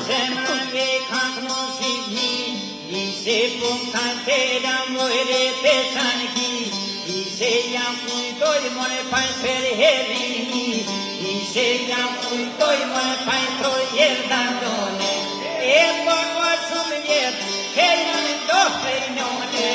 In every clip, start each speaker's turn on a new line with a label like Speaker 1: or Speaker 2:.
Speaker 1: Zemrën ve kakmo se puntantera muere te sanki, y se ya punto y more pan per herini, y se ya punto y more pan troyer dandone, e por wasum yer, que no do perinone.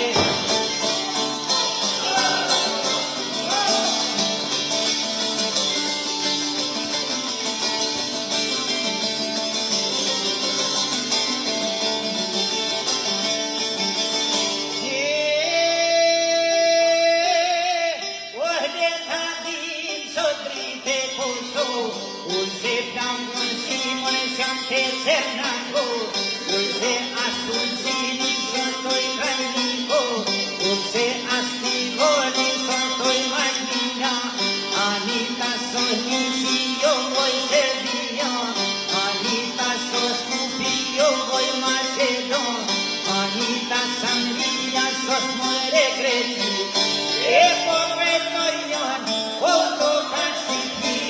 Speaker 1: Fernando, dulce azul cini soy trainico, dulce astigoli soy magnina, Anita sos Lucio voy Sevilla, Anita sos Cupillo voy Macedón, Anita Sangría sos More Greci, pobre Toyon, poco Caciquí.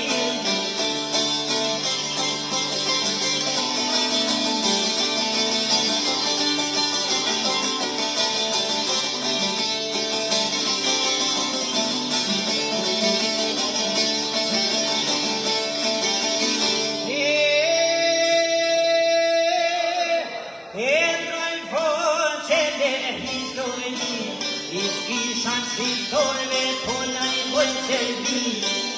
Speaker 1: Torve tola i vuol servi,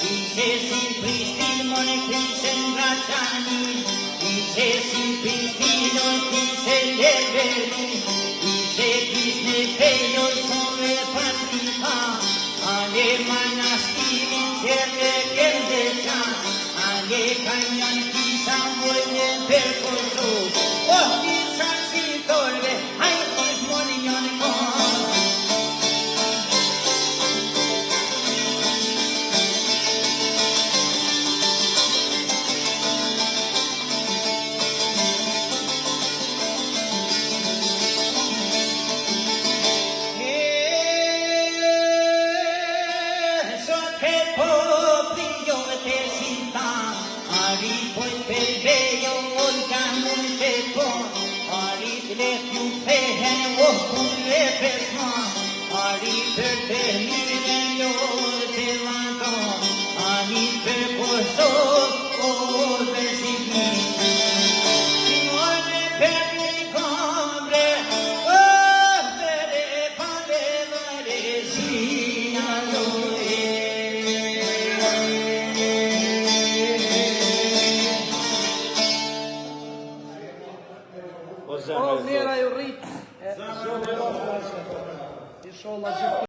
Speaker 1: dice sin pristino ne crisen bracciani, dice sin pristino dice leveri, dice disne peyo sove patrica, ale manastiri certe kendecha, ale canyan kisa vuole percorso, oh kisa si torve, ai pues monion con.
Speaker 2: O mjera ju rrit, inshallah gjithë